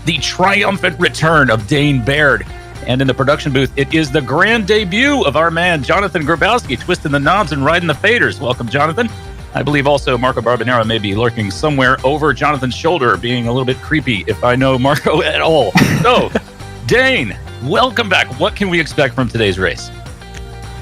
the triumphant return of Dane Baird. And in the production booth, it is the grand debut of our man, Jonathan Grabowski, twisting the knobs and riding the faders. Welcome, Jonathan. I believe also Marco Barbonero may be lurking somewhere over Jonathan's shoulder, being a little bit creepy, if I know Marco at all. So, Dane, welcome back. What can we expect from today's race?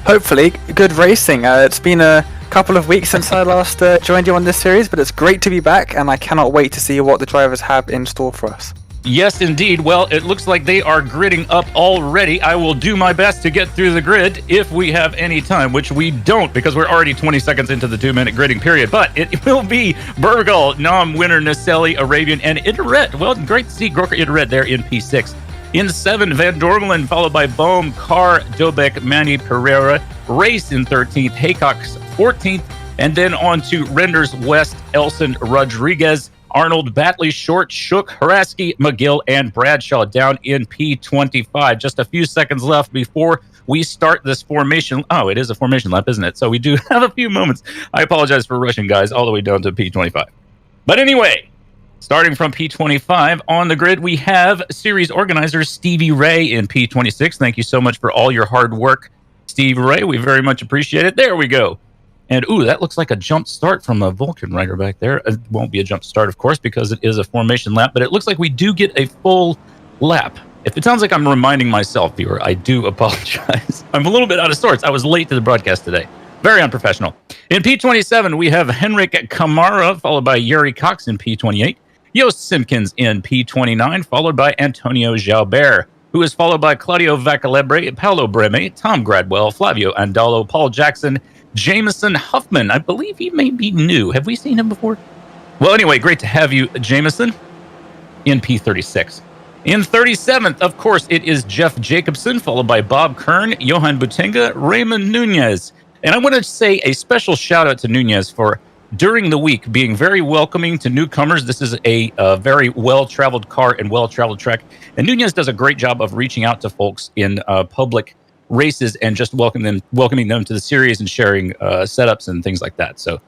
Hopefully, good racing. It's been a couple of weeks since I last joined you on this series, but it's great to be back, and I cannot wait to see what the drivers have in store for us. Yes, indeed. Well, it looks like they are gridding up already. I will do my best to get through the grid if we have any time, which we don't because we're already 20 seconds into the 2-minute gridding period. But it will be Burgal, Nam, Winner, Naselli, Arabian, and Itaret. Well, great to see Groker Itaret there in P6. In 7, Van Dormelen, followed by Bohm, Carr, Dobek, Manny, Pereira. Race in 13th, Haycock's 14th. And then on to Renders West, Elson, Rodriguez, Arnold, Batley, Short, Shook, Haraski, McGill, and Bradshaw down in P25. Just a few seconds left before we start this formation. Oh, it is a formation lap, isn't it? So we do have a few moments. I apologize for rushing, guys, all the way down to P25. But anyway, starting from P25 on the grid, we have series organizer Stevie Ray in P26. Thank you so much for all your hard work, Steve Ray. We very much appreciate it. There we go. And, ooh, that looks like a jump start from a Vulcan rider back there. It won't be a jump start, of course, because it is a formation lap, but it looks like we do get a full lap. If it sounds like I'm reminding myself, viewer, I do apologize. I'm a little bit out of sorts. I was late to the broadcast today. Very unprofessional. In P27, we have Henrik Kamara, followed by Yuri Cox in P28. Yost Simpkins in P29, followed by Antonio Jalbert, who is followed by Claudio Vacalebre, Paolo Breme, Tom Gradwell, Flavio Andalo, Paul Jackson, Jameson Huffman. I believe he may be new. Have we seen him before? Well, anyway, great to have you, Jameson, in P36. In 37th, of course, it is Jeff Jacobson, followed by Bob Kern, Johan Butenga, Raymond Nunez. And I want to say a special shout out to Nunez for, during the week, being very welcoming to newcomers. This is a very well-traveled car and well-traveled track. And Nunez does a great job of reaching out to folks in public races and just welcoming them to the series and sharing setups and things like that. So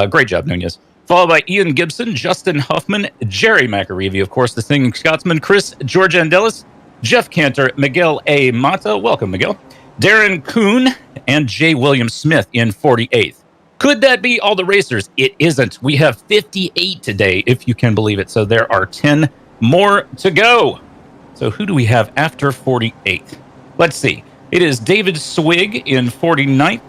great job, Nunez. Followed by Ian Gibson, Justin Huffman, Jerry McAreevy, of course, the singing Scotsman, Chris George Andelis, Jeff Cantor, Miguel A. Mata, welcome, Miguel, Darren Kuhn, and Jay William Smith in 48th. Could that be all the racers? It isn't. We have 58 today, if you can believe it. So there are 10 more to go. So who do we have after 48th? Let's see. It is David Swig in 49th,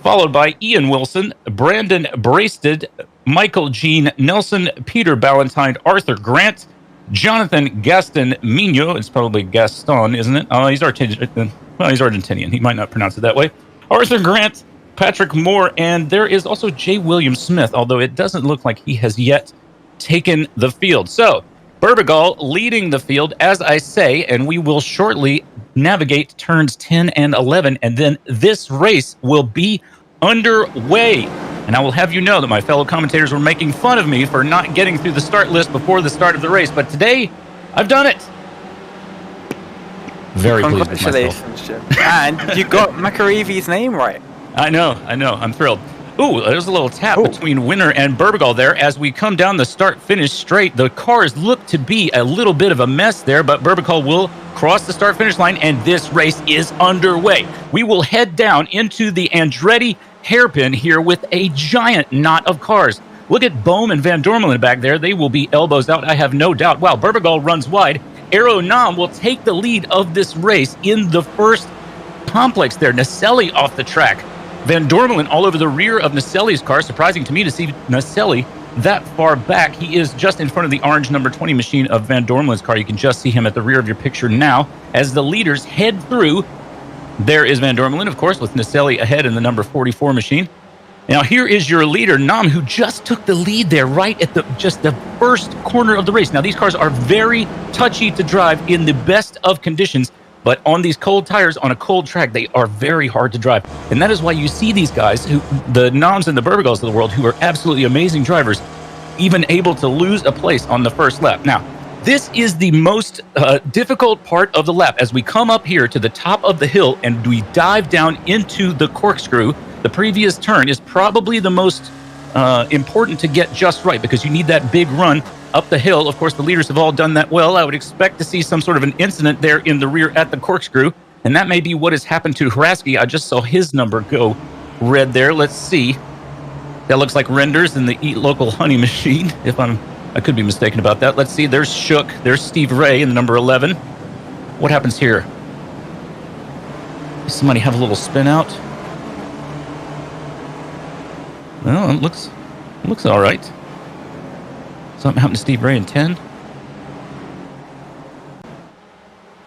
followed by Ian Wilson, Brandon Brasted, Michael Jean Nelson, Peter Ballantyne, Arthur Grant, Jonathan Gaston Mino. It's probably Gaston, isn't it? Oh, he's Argentinian. Well, he's Argentinian. He might not pronounce it that way. Arthur Grant, Patrick Moore, and there is also Jay William Smith, although it doesn't look like he has yet taken the field. So, Burbigal leading the field, as I say, and we will shortly navigate turns 10 and 11, and then this race will be underway. And I will have you know that my fellow commentators were making fun of me for not getting through the start list before the start of the race, but today, I've done it. Very pleased with myself. Congratulations, Jim. And you got McAreevy's name right. I know. I'm thrilled. Ooh, there's a little tap between Winner and Burbigal there. As we come down the start-finish straight, the cars look to be a little bit of a mess there, but Burbigal will cross the start-finish line, and this race is underway. We will head down into the Andretti hairpin here with a giant knot of cars. Look at Bohm and Van Dormelen back there. They will be elbows out, I have no doubt. Wow, Burbigal runs wide. Aero Nam will take the lead of this race in the first complex there. Naselli off the track. Van Dormelen all over the rear of Naselli's car. Surprising to me to see Naselli that far back. He is just in front of the orange number 20 machine of Van Dormelen's car. You can just see him at the rear of your picture now as the leaders head through. There is Van Dormelen, of course, with Naselli ahead in the number 44 machine. Now here is your leader, Nam, who just took the lead there right at the first corner of the race. Now these cars are very touchy to drive in the best of conditions. But on these cold tires, on a cold track, they are very hard to drive. And that is why you see these guys, the Noms and the Burbigals of the world, who are absolutely amazing drivers, even able to lose a place on the first lap. Now, this is the most difficult part of the lap. As we come up here to the top of the hill and we dive down into the corkscrew, the previous turn is probably the most important to get just right, because you need that big run up the hill. Of course, the leaders have all done that well. I would expect to see some sort of an incident there in the rear at the corkscrew, and that may be what has happened to Hraski. I just saw his number go red there. Let's see. That looks like renders in the Eat Local Honey machine, I could be mistaken about that. Let's see. There's Shook. There's Steve Ray in the number 11. What happens here? Does somebody have a little spin out? Well, it looks all right. Something happened to Steve Ray in 10.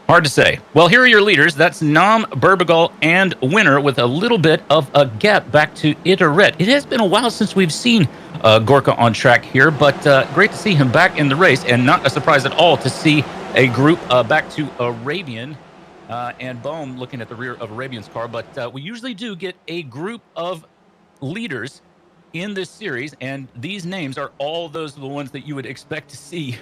Hard to say. Well, here are your leaders. That's Nam, Burbagal, and Winner with a little bit of a gap back to Itaret. It has been a while since we've seen Gorka on track here, but great to see him back in the race, and not a surprise at all to see a group back to Arabian and Bohm looking at the rear of Arabian's car. But we usually do get a group of leaders in this series, and these names are all the ones that you would expect to see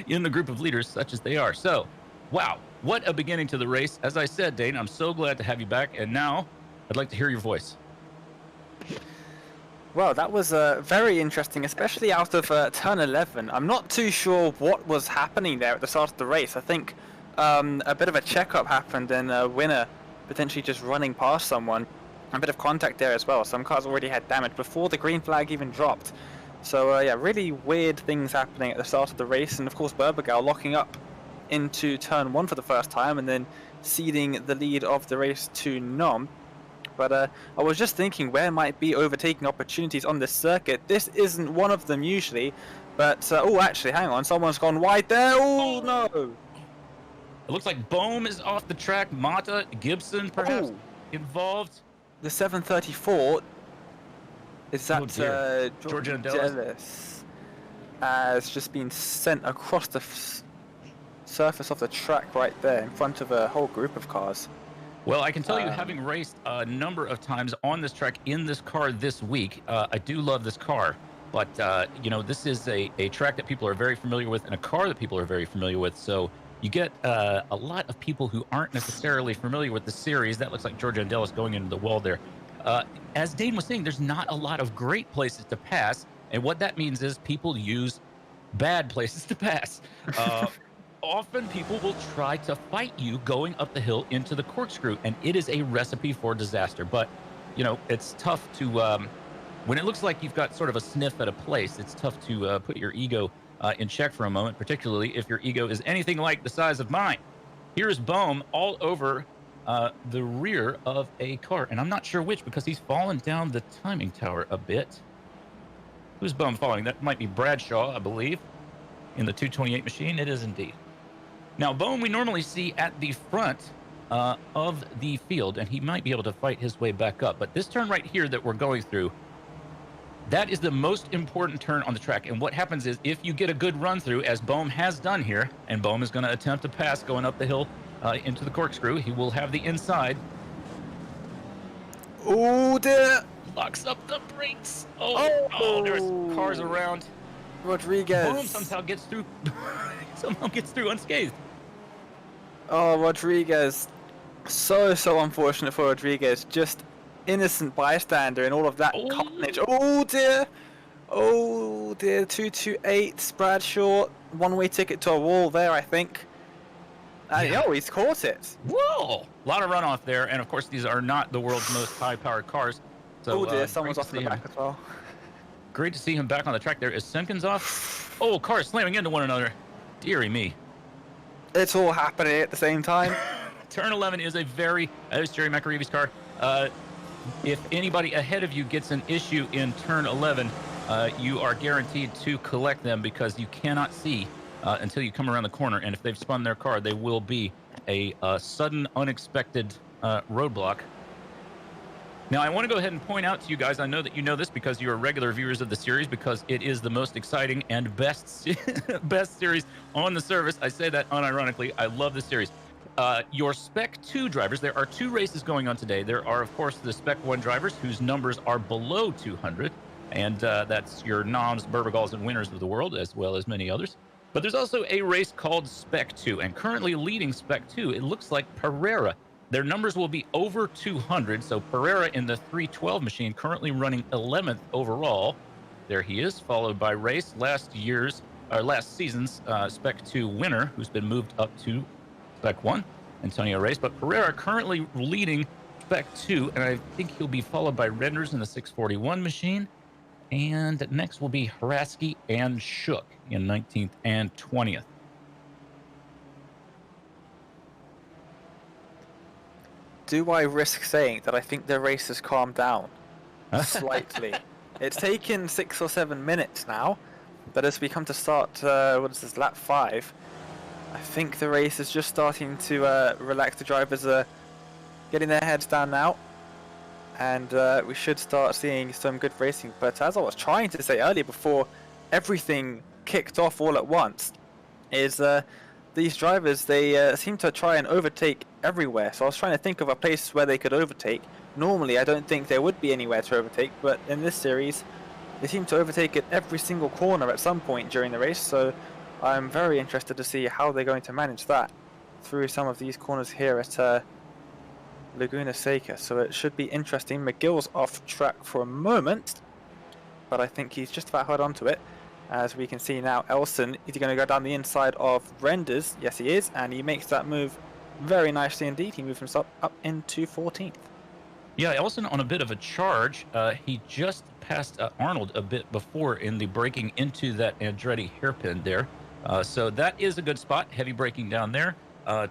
in the group of leaders, such as they are. So, wow, what a beginning to the race. As I said, Dane, I'm so glad to have you back, and now I'd like to hear your voice. Well, that was very interesting, especially out of turn 11. I'm not too sure what was happening there at the start of the race. I think a bit of a checkup happened, and Winner potentially just running past someone. A bit of contact there as well. Some cars already had damage before the green flag even dropped. So yeah, really weird things happening at the start of the race. And of course, Burbagal locking up into turn 1 for the first time, and then ceding the lead of the race to Nom. But I was just thinking, where might be overtaking opportunities on this circuit? This isn't one of them usually. But oh, actually, hang on, someone's gone wide there. Oh no! It looks like Bohm is off the track. Mata, Gibson, perhaps involved. The 734 is that Georgia Angelis has just been sent across the surface of the track right there in front of a whole group of cars. Well, I can tell you, having raced a number of times on this track in this car this week, I do love this car. But, you know, this is a track that people are very familiar with and a car that people are very familiar with. So you get a lot of people who aren't necessarily familiar with the series. That looks like Georgia Angelis going into the wall there. As Dane was saying, there's not a lot of great places to pass. And what that means is people use bad places to pass. Often people will try to fight you going up the hill into the corkscrew, and it is a recipe for disaster. But, you know, it's tough to, when it looks like you've got sort of a sniff at a place, it's tough to put your ego in check for a moment, particularly if your ego is anything like the size of mine. Here's Bohm all over the rear of a car, and I'm not sure which because he's fallen down the timing tower a bit. Who's Bohm following? That might be Bradshaw, I believe, in the 228 machine. It is indeed. Now, Bohm we normally see at the front of the field, and he might be able to fight his way back up. But this turn right here that we're going through, that is the most important turn on the track. And what happens is if you get a good run through, as Bohm has done here, and Bohm is going to attempt to pass going up the hill into the corkscrew, he will have the inside. Oh, dear. Locks up the brakes. Oh, there's cars around. Rodriguez. Bohm somehow gets through. Somehow gets through unscathed. Oh, Rodriguez. So unfortunate for Rodriguez. Just innocent bystander in all of that carnage. Oh dear. Oh dear. 228. Bradshaw. One-way ticket to a wall there, I think. Oh, he's caught it. Whoa! A lot of runoff there, and of course these are not the world's most high-powered cars. So, oh dear, someone's off the back as well. Great to see him back on the track there. Is Simpkins off? Oh, cars slamming into one another. Deary me. It's all happening at the same time. Turn 11 is that is Jerry McAreevy's car. If anybody ahead of you gets an issue in turn 11, you are guaranteed to collect them because you cannot see until you come around the corner. And if they've spun their car, they will be a sudden, unexpected roadblock. Now, I want to go ahead and point out to you guys, I know that you know this because you are regular viewers of the series, because it is the most exciting and best series on the service. I say that unironically. I love this series. Your Spec 2 drivers, there are 2 races going on today. There are, of course, the Spec 1 drivers whose numbers are below 200, and that's your Noms, Burbagals, and Winners of the world, as well as many others. But there's also a race called Spec 2, and currently leading Spec 2, it looks like Pereira. Their numbers will be over 200, so Pereira in the 312 machine, currently running 11th overall. There he is, followed by Race, last year's last season's Spec 2 winner, who's been moved up to Spec 1, Antonio Reyes. But Pereira currently leading Spec 2, and I think he'll be followed by Renders in the 641 machine. And next will be Haraski and Shook in 19th and 20th. Do I risk saying that I think the race has calmed down slightly? It's taken 6 or 7 minutes now, but as we come to start, what is this, lap 5, I think the race is just starting to relax. The drivers are getting their heads down now, and we should start seeing some good racing. But as I was trying to say earlier, before everything kicked off all at once, is these drivers, they seem to try and overtake everywhere. So I was trying to think of a place where they could overtake. Normally I don't think there would be anywhere to overtake, but in this series they seem to overtake at every single corner at some point during the race. So I'm very interested to see how they're going to manage that through some of these corners here at Laguna Seca. So it should be interesting. McGill's off track for a moment, but I think he's just about held onto it. As we can see now, Elson, is he going to go down the inside of Renders? Yes, he is, and he makes that move very nicely indeed. He moves himself up into 14th. Yeah, Elson on a bit of a charge. He just passed Arnold a bit before in the braking into that Andretti hairpin there. So that is a good spot. Heavy braking down there.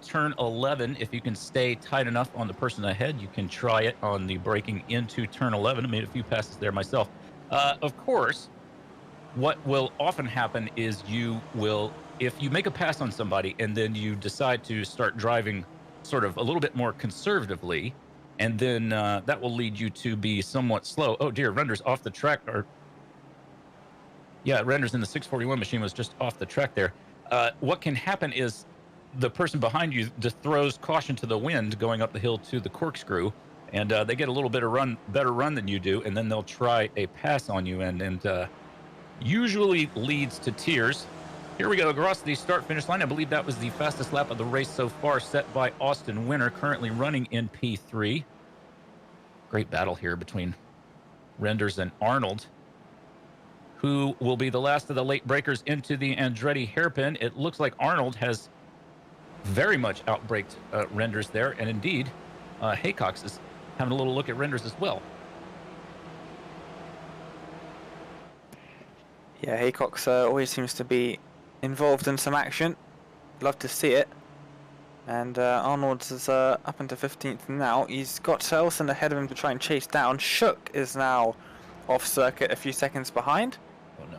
Turn 11, if you can stay tight enough on the person ahead, you can try it on the braking into turn 11. I made a few passes there myself. Of course, what will often happen is you will, if you make a pass on somebody and then you decide to start driving sort of a little bit more conservatively, and then that will lead you to be somewhat slow. Oh dear, Renders off the track. Or yeah, Renders in the 641 machine was just off the track there. What can happen is the person behind you just throws caution to the wind going up the hill to the corkscrew, and they get a little bit of better run than you do, and then they'll try a pass on you, and usually leads to tears. Here we go across the start-finish line. I believe that was the fastest lap of the race so far, set by Austin Winter, currently running in P3. Great battle here between Renders and Arnold, who will be the last of the late breakers into the Andretti hairpin. It looks like Arnold has very much outbraked Renders there, and indeed, Haycox is having a little look at Renders as well. Yeah, Haycox always seems to be involved in some action. Love to see it. And Arnold's is up into 15th now. He's got Elson ahead of him to try and chase down. Shook is now off circuit, a few seconds behind. Oh no.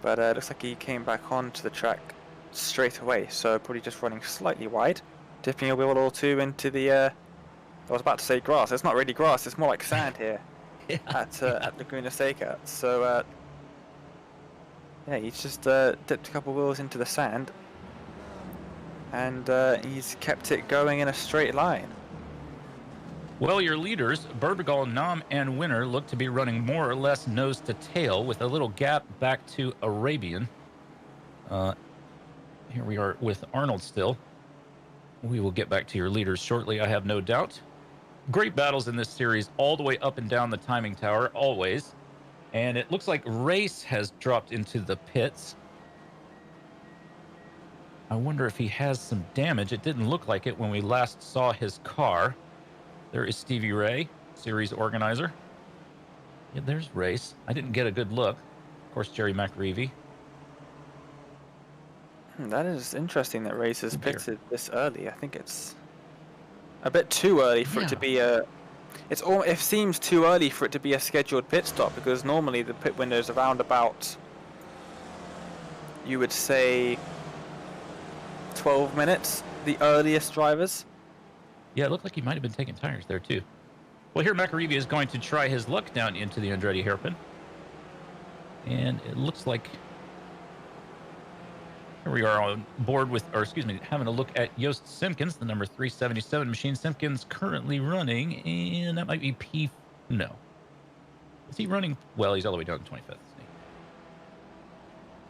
But it looks like he came back onto the track straight away, so probably just running slightly wide. Dipping a wheel or two into the, I was about to say grass. It's not really grass, it's more like sand here at Laguna Seca. So yeah, he's just dipped a couple wheels into the sand, and he's kept it going in a straight line. Well, your leaders, Berbigal, Nam, and Winner, look to be running more or less nose to tail with a little gap back to Arabian. Here we are with Arnold still. We will get back to your leaders shortly, I have no doubt. Great battles in this series all the way up and down the timing tower, always. And it looks like Race has dropped into the pits. I wonder if he has some damage. It didn't look like it when we last saw his car. There is Stevie Ray, series organizer. Yeah, there's Race. I didn't get a good look. Of course, Jerry McReevy. That is interesting that Race is pitted this early. I think it's a bit too early for it to be a... It seems too early for it to be a scheduled pit stop, because normally the pit window is around about, you would say, 12 minutes, the earliest drivers. Yeah, it looked like he might have been taking tires there too. Well, here McAreevy is going to try his luck down into the Andretti hairpin. And it looks like here we are on board with, or excuse me, having a look at Joost Simpkins, the number 377 machine. Simpkins currently running, and that might be P... No. Is he running? Well, he's all the way down to 25th, isn't he?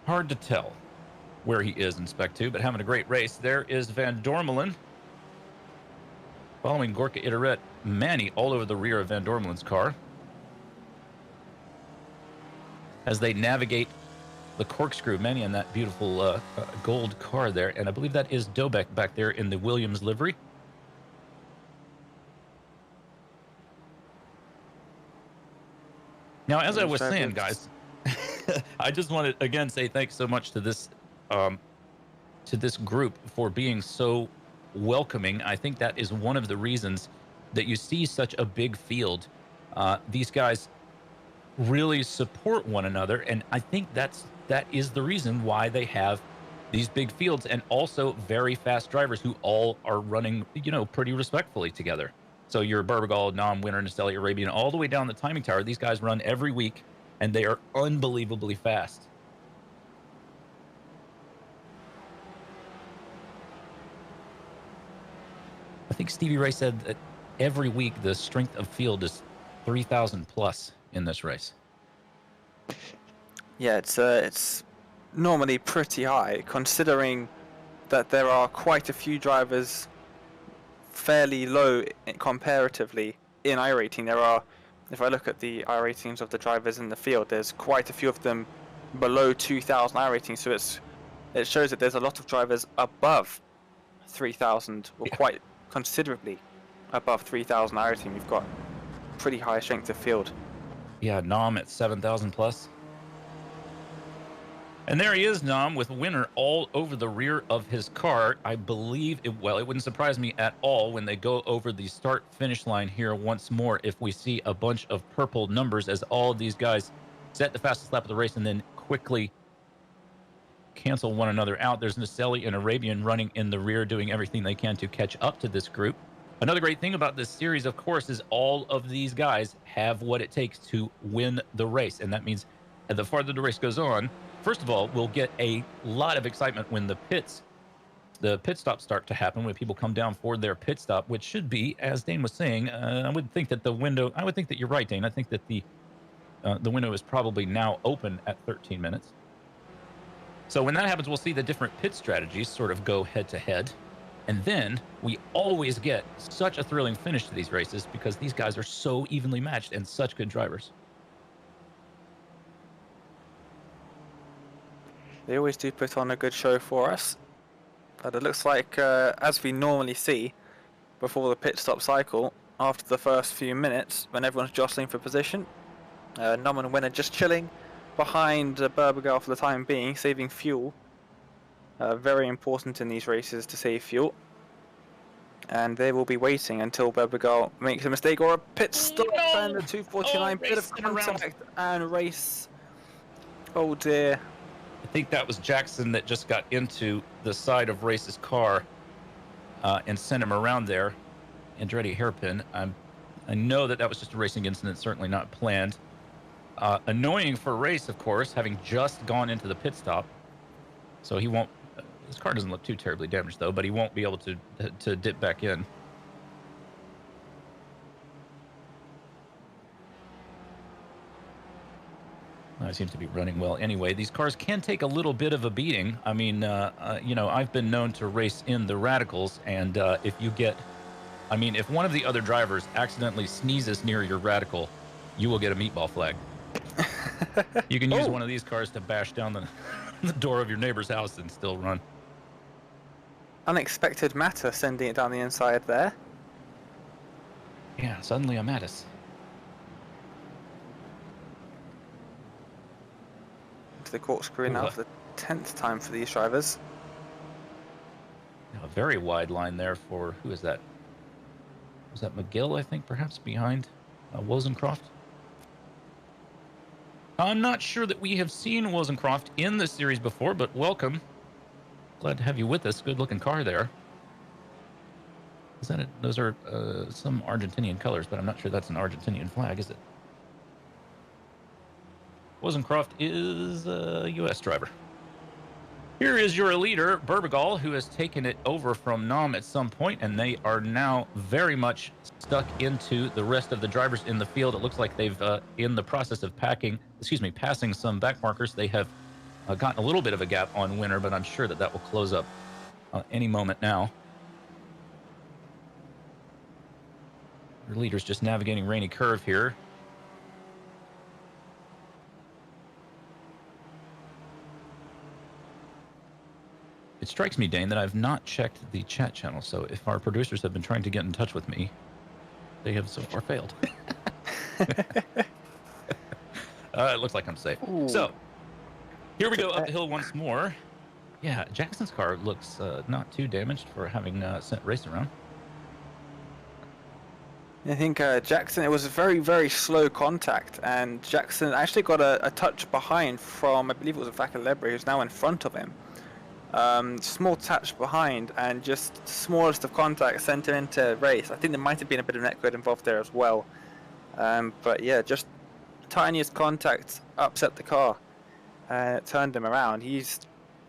Hard to tell where he is in Spec 2, but having a great race. There is Van Dormelen. Following Gorka Itaret, Manny all over the rear of Van Dormelen's car as they navigate the corkscrew many in that beautiful gold car there. And I believe that is Dobek back there in the Williams livery. Now, as I was saying, guys, I just want to again say thanks so much to this group for being so welcoming. I think that is one of the reasons that you see such a big field. These guys really support one another, and I think that is the reason why they have these big fields, and also very fast drivers who all are running, pretty respectfully together. So your Burbigal, Nam, Winner, Nastelli, Arabian, all the way down the timing tower. These guys run every week, and they are unbelievably fast. I think Stevie Ray said that every week the strength of field is 3,000 plus in this race. Yeah, it's normally pretty high, considering that there are quite a few drivers fairly low comparatively in iRating. There are, if I look at the iRatings of the drivers in the field, there's quite a few of them below 2,000 iRating, so it shows that there's a lot of drivers above 3,000, or quite considerably above 3,000 iRating. We've got pretty high strength of field. Yeah, Nam at 7,000 plus. And there he is, Nam, with Winner all over the rear of his car. I believe, it wouldn't surprise me at all when they go over the start-finish line here once more if we see a bunch of purple numbers as all of these guys set the fastest lap of the race and then quickly cancel one another out. There's Nastelli and Arabian running in the rear, doing everything they can to catch up to this group. Another great thing about this series, of course, is all of these guys have what it takes to win the race. And that means the farther the race goes on, first of all, we'll get a lot of excitement when the pit stops start to happen, when people come down for their pit stop, which should be, as Dane was saying, I would think that you're right, Dane. I think that the window is probably now open at 13 minutes. So when that happens, we'll see the different pit strategies sort of go head to head. And then we always get such a thrilling finish to these races because these guys are so evenly matched and such good drivers. They always do put on a good show for us. But it looks like, as we normally see before the pit stop cycle, after the first few minutes, when everyone's jostling for position, Num and Winner just chilling behind Burbigal for the time being, saving fuel. Very important in these races to save fuel. And they will be waiting until Burbigal makes a mistake or a pit stop, and the 249 bit of contact and race. Oh dear. I think that was Jackson that just got into the side of Race's car and sent him around there. Andretti hairpin. I know that was just a racing incident, certainly not planned. Annoying for Race, of course, having just gone into the pit stop. So he won't. His car doesn't look too terribly damaged, though, but he won't be able to dip back in. It seems to be running well anyway. These cars can take a little bit of a beating. I mean, I've been known to race in the radicals, and if one of the other drivers accidentally sneezes near your radical, you will get a meatball flag. You can use one of these cars to bash down the door of your neighbor's house and still run. Unexpected matter sending it down the inside there. Yeah, suddenly I'm at us. The corkscrew now for the 10th time for these drivers. A very wide line there for, who is that? Was that McGill, I think, perhaps behind Wozencroft? I'm not sure that we have seen Wozencroft in this series before, but welcome. Glad to have you with us. Good looking car there. Is that it? Those are some Argentinian colors, but I'm not sure that's an Argentinian flag, is it? Wozencroft is a U.S. driver. Here is your leader, Burbigal, who has taken it over from Nam at some point, and they are now very much stuck into the rest of the drivers in the field. It looks like they've, in the process of passing some back markers. They have gotten a little bit of a gap on Winner, but I'm sure that will close up any moment now. Your leader's just navigating Rainy Curve here. It strikes me, Dane, that I've not checked the chat channel. So if our producers have been trying to get in touch with me, they have so far failed. It looks like I'm safe. Ooh. So here we go up the hill once more. Yeah, Jackson's car looks not too damaged for having sent race around. I think Jackson, it was a very, very slow contact, and Jackson actually got a touch behind from, I believe it was Vaca Lebre, who's now in front of him. Small touch behind, and just smallest of contact sent him into race. I think there might have been a bit of netcode involved there as well. But yeah, just tiniest contact upset the car, and it turned him around. He's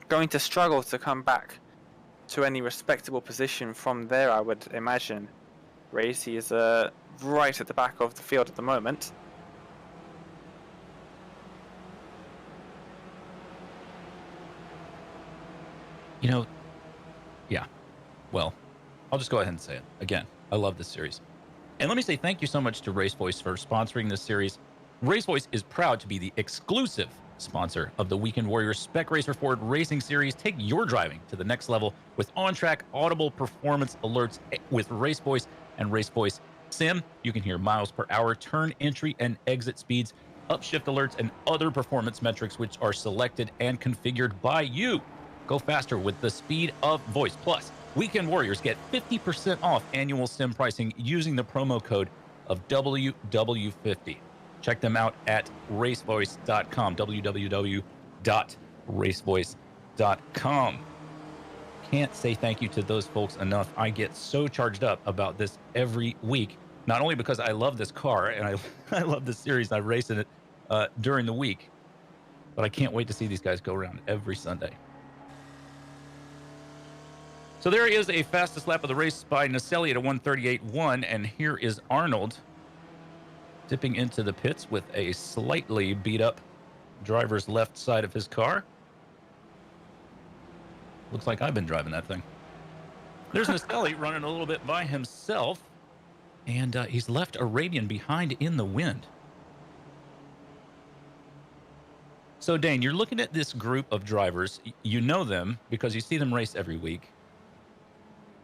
going to struggle to come back to any respectable position from there, I would imagine. Race, he is right at the back of the field at the moment. You know, yeah. Well, I'll just go ahead and say it. Again, I love this series. And let me say thank you so much to RaceVoice for sponsoring this series. RaceVoice is proud to be the exclusive sponsor of the Weekend Warriors Spec Racer Ford Racing Series. Take your driving to the next level with on-track audible performance alerts with RaceVoice and RaceVoiceSIM. You can hear miles per hour, turn entry and exit speeds, upshift alerts, and other performance metrics which are selected and configured by you. Go faster with the speed of voice. Plus, Weekend Warriors get 50% off annual sim pricing using the promo code of WW50. Check them out at racevoice.com, www.racevoice.com. Can't say thank you to those folks enough. I get so charged up about this every week, not only because I love this car and I love this series, I race in it during the week, but I can't wait to see these guys go around every Sunday. So there is a fastest lap of the race by Naselli at a 1:38.1, and here is Arnold dipping into the pits with a slightly beat up driver's left side of his car. Looks like I've been driving that thing. There's Naselli running a little bit by himself, and he's left Arabian behind in the wind. So, Dane, you're looking at this group of drivers. You know them because you see them race every week.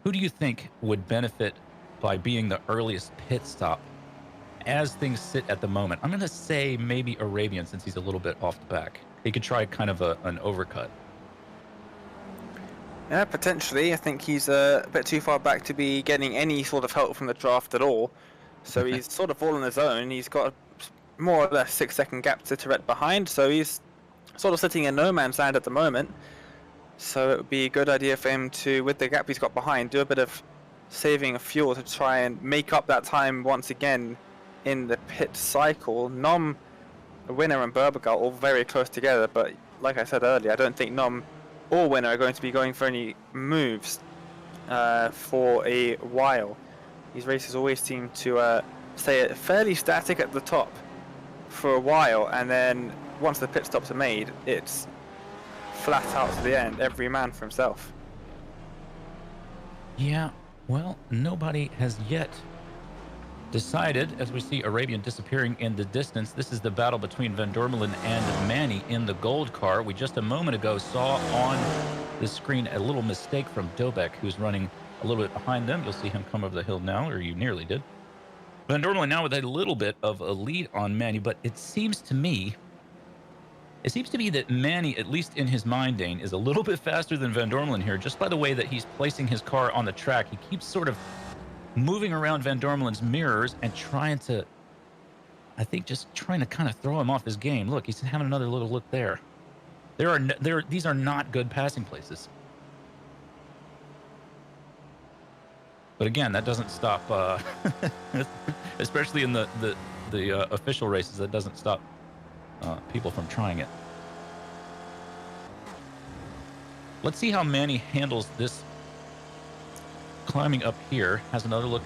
Who do you think would benefit by being the earliest pit stop as things sit at the moment? I'm going to say maybe Arabian, since he's a little bit off the back. He could try kind of an overcut. Yeah, potentially. I think he's a bit too far back to be getting any sort of help from the draft at all. So he's sort of all on his own. He's got a more or less 6-second gap to Tourette behind, so he's sort of sitting in no man's land at the moment. So it would be a good idea for him to, with the gap he's got behind, do a bit of saving of fuel to try and make up that time once again in the pit cycle. Nom, Winner, and Berbergal all very close together, but like I said earlier, I don't think Nom or Winner are going to be going for any moves for a while. These races always seem to stay fairly static at the top for a while, and then once the pit stops are made, it's flat out to the end, every man for himself. Yeah, well, nobody has yet decided, as we see Arabian disappearing in the distance. This is the battle between Van Dormelen and Manny in the gold car. We just a moment ago saw on the screen a little mistake from Dobek, who's running a little bit behind them. You'll see him come over the hill now, or you nearly did. Van Dormelen now with a little bit of a lead on Manny, but it seems to me that Manny, at least in his mind, Dane, is a little bit faster than Van Dormelen here, just by the way that he's placing his car on the track. He keeps sort of moving around Van Dormelen's mirrors and trying to kind of throw him off his game. Look, he's having another little look there. These are not good passing places. But again, that doesn't stop, especially in the official races, that doesn't stop people from trying it. Let's see how Manny handles this climbing up here. Has another look.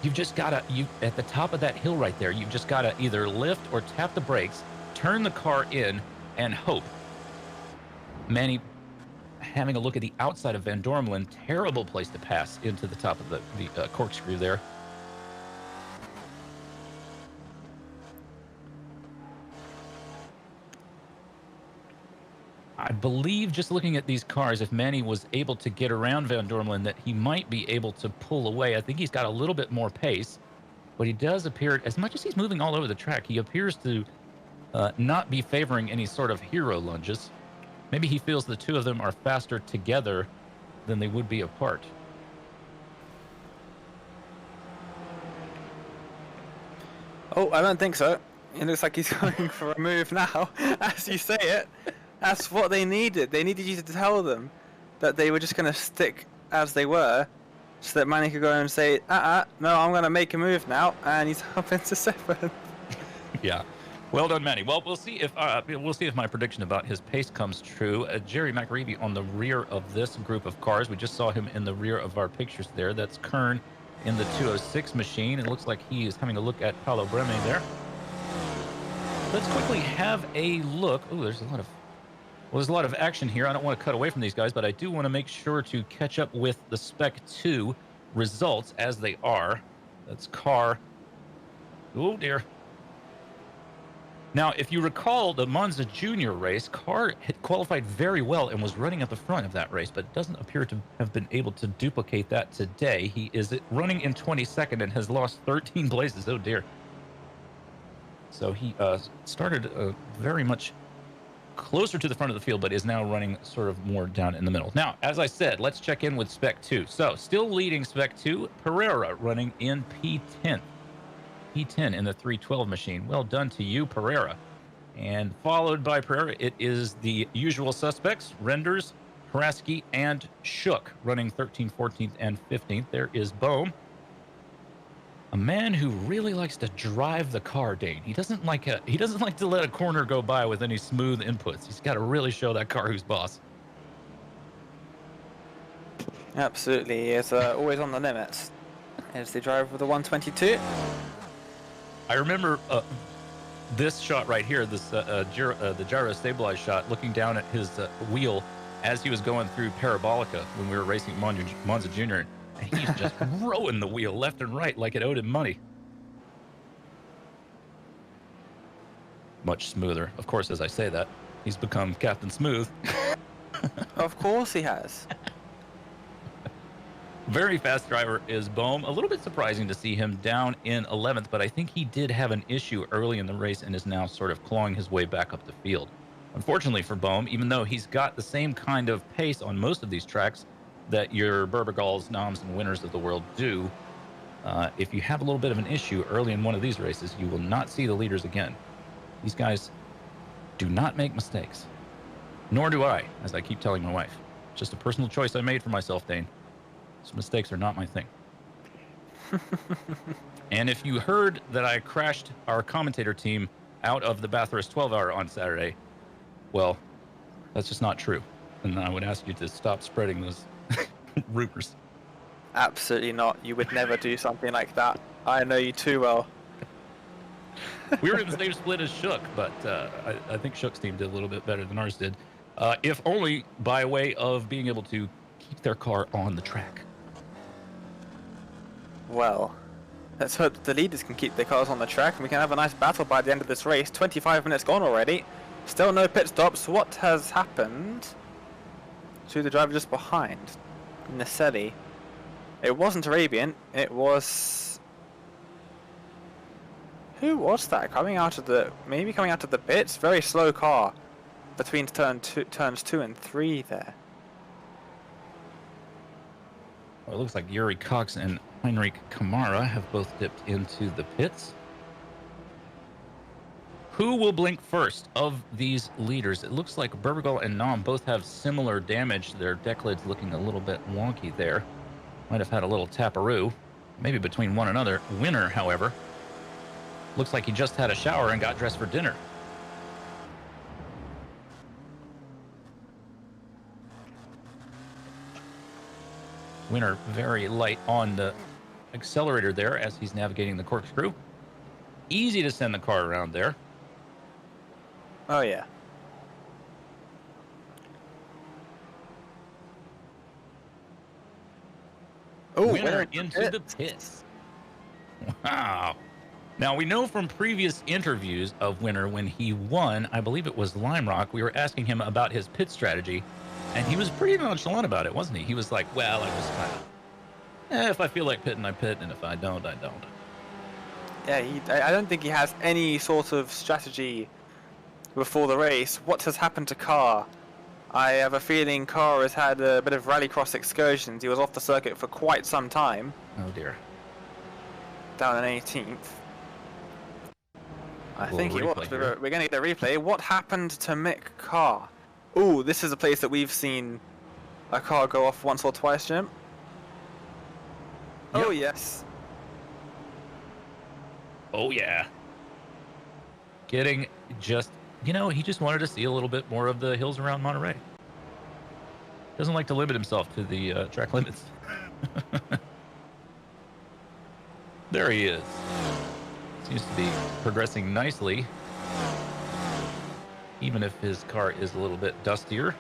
You've just got to, at the top of that hill right there, you've just got to either lift or tap the brakes, turn the car in, and hope. Manny having a look at the outside of Van Dormelen. Terrible place to pass into the top of the corkscrew there. I believe, just looking at these cars, if Manny was able to get around Van Dormelen, that he might be able to pull away. I think he's got a little bit more pace, but he does appear, as much as he's moving all over the track, he appears to not be favoring any sort of hero lunges. Maybe he feels the two of them are faster together than they would be apart. Oh, I don't think so. It looks like he's going for a move now. As you say it, that's what they needed. They needed you to tell them that they were just going to stick as they were, so that Manny could go and say, no, I'm going to make a move now, and he's up into 7th. Yeah. Well done, Manny. Well, we'll see if my prediction about his pace comes true. Jerry McReevy on the rear of this group of cars. We just saw him in the rear of our pictures there. That's Kern in the 206 machine. It looks like he is having a look at Paulo Breme there. Let's quickly have a look. Oh, there's a lot of action here. I don't want to cut away from these guys, but I do want to make sure to catch up with the Spec 2 results as they are. That's car. Oh, dear. Now, if you recall the Monza Junior race, Carr had qualified very well and was running at the front of that race, but doesn't appear to have been able to duplicate that today. He is running in 22nd and has lost 13 places. Oh, dear. So he started very much closer to the front of the field, but is now running sort of more down in the middle. Now, as I said, let's check in with Spec 2. So, still leading Spec 2, Pereira running in P10. P10 in the 312 machine. Well done to you, Pereira. And followed by Pereira, it is the usual suspects, Renders, Haraski, and Shook, running 13th, 14th, and 15th. There is Bohm, a man who really likes to drive the car, Dane. He doesn't like to let a corner go by with any smooth inputs. He's got to really show that car who's boss. Absolutely, he is always on the limits. Here's the driver with the 122. I remember this shot right here, this the gyro stabilized shot, looking down at his wheel as he was going through Parabolica when we were racing Monza Junior, and he's just rowing the wheel left and right like it owed him money. Much smoother. Of course, as I say that, he's become Captain Smooth. Of course he has. Very fast driver is Bohm. A little bit surprising to see him down in 11th, but I think he did have an issue early in the race and is now sort of clawing his way back up the field. Unfortunately for Bohm, even though he's got the same kind of pace on most of these tracks that your Burbergals, Noms, and Winners of the world do, if you have a little bit of an issue early in one of these races, you will not see the leaders again. These guys do not make mistakes. Nor do I, as I keep telling my wife. Just a personal choice I made for myself, Dane. So mistakes are not my thing. And if you heard that I crashed our commentator team out of the Bathurst 12-hour on Saturday, well, that's just not true. And I would ask you to stop spreading those rumors. Absolutely not. You would never do something like that. I know you too well. We were in the same split as Shook, but I think Shook's team did a little bit better than ours did, if only by way of being able to keep their car on the track. Well, let's hope the leaders can keep their cars on the track and we can have a nice battle by the end of this race. 25 minutes gone already. Still no pit stops. What has happened to the driver just behind? Naselli. It wasn't Arabian. It was... Who was that? Coming out of the... Maybe coming out of the pits? Very slow car between turns 2 and 3 there. Well, it looks like Yuri Cox and Heinrich Kamara have both dipped into the pits. Who will blink first of these leaders? It looks like Burbergal and Nom both have similar damage. Their deck lid's looking a little bit wonky there. Might have had a little taparoo, maybe between one another. Winner, however, looks like he just had a shower and got dressed for dinner. Winner very light on the accelerator there as he's navigating the corkscrew. Easy to send the car around there. Oh yeah. Oh, Winner into the pits. Wow. Now, we know from previous interviews of Winner when he won, I believe it was Lime Rock, we were asking him about his pit strategy, and he was pretty nonchalant about it, wasn't he? He was like, well, I just kind of, if I feel like pitting, I pit, and if I don't, I don't. Yeah, I don't think he has any sort of strategy before the race. What has happened to Carr? I have a feeling Carr has had a bit of rallycross excursions. He was off the circuit for quite some time. Oh, dear. Down in 18th. I think he was. We're going to get a replay. What happened to Mick Carr? Ooh, this is a place that we've seen a car go off once or twice, Jim. Yep. Oh, yes. Oh, yeah. Getting just, you know, he just wanted to see a little bit more of the hills around Monterey. Doesn't like to limit himself to the track limits. There he is. Seems to be progressing nicely, even if his car is a little bit dustier.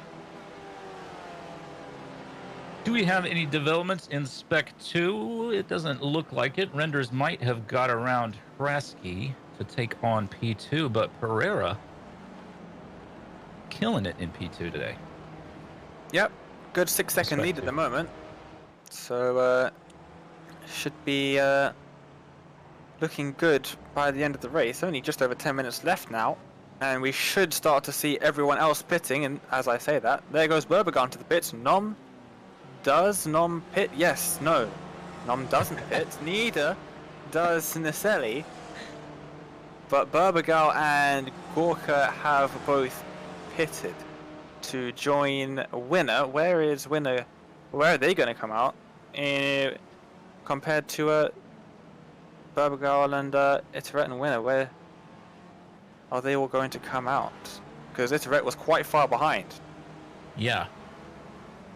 Do we have any developments in Spec 2? It doesn't look like it. Renders might have got around Hraski to take on P2, but Pereira killing it in P2 today. Yep, good 6-second lead at the moment. So, should be looking good by the end of the race. Only just over 10 minutes left now. And we should start to see everyone else pitting. And as I say that, there goes Berbagon to the pits. Nom. Does Nom pit? Yes. No. Nom doesn't pit. Neither does Naselli. But Berbagal and Gorka have both pitted to join Winner. Where is Winner? Where are they going to come out? Compared to Berbagal and Iterette and Winner, where are they all going to come out? Because Iterette was quite far behind. Yeah.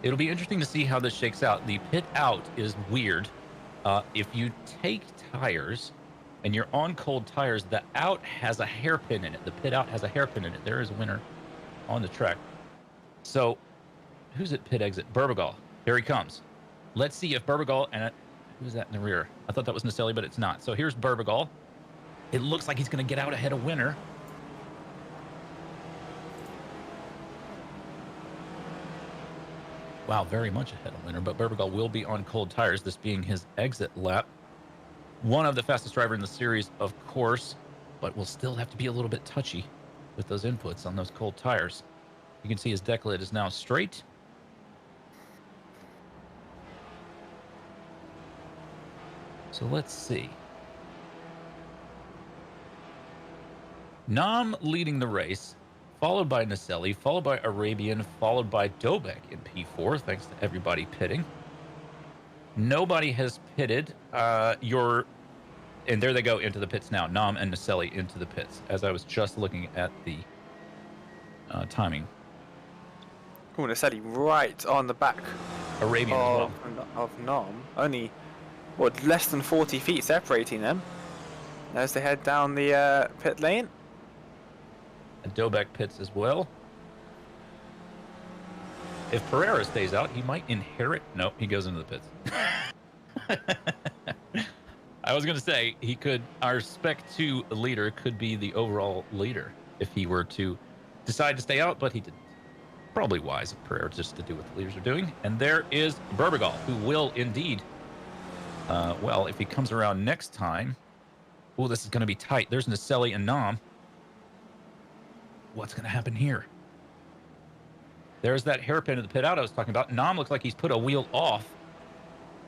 It'll be interesting to see how this shakes out. The pit out is weird. If you take tires and you're on cold tires, the out has a hairpin in it. The pit out has a hairpin in it. There is a Winner on the track. So, who's at pit exit? Berbagal. Here he comes. Let's see if Berbagal and who's that in the rear? I thought that was Naselli, but it's not. So here's Berbagal. It looks like he's going to get out ahead of Winner. Wow, very much ahead of Winner, but Berbagal will be on cold tires, this being his exit lap. One of the fastest driver in the series, of course, but will still have to be a little bit touchy with those inputs on those cold tires. You can see his deck lid is now straight. So let's see. Nam leading the race, followed by Naselli, followed by Arabian, followed by Dobek in P4, thanks to everybody pitting. Nobody has pitted. And there they go into the pits now. Nam and Naselli into the pits, as I was just looking at the timing. Oh, Naselli right on the back Arabian as well. Of Nam. Only, what, less than 40 feet separating them as they head down the pit lane. And Dobek pits as well. If Pereira stays out, he might inherit. Nope, he goes into the pits. I was going to say, he could, our Spec 2 leader could be the overall leader if he were to decide to stay out, but he didn't. Probably wise of Pereira just to do what the leaders are doing. And there is Berbagal, who will indeed, well, if he comes around next time, oh, this is going to be tight. There's Naselli and Nam. What's going to happen here? There's that hairpin of the pit out I was talking about. Nam looks like he's put a wheel off.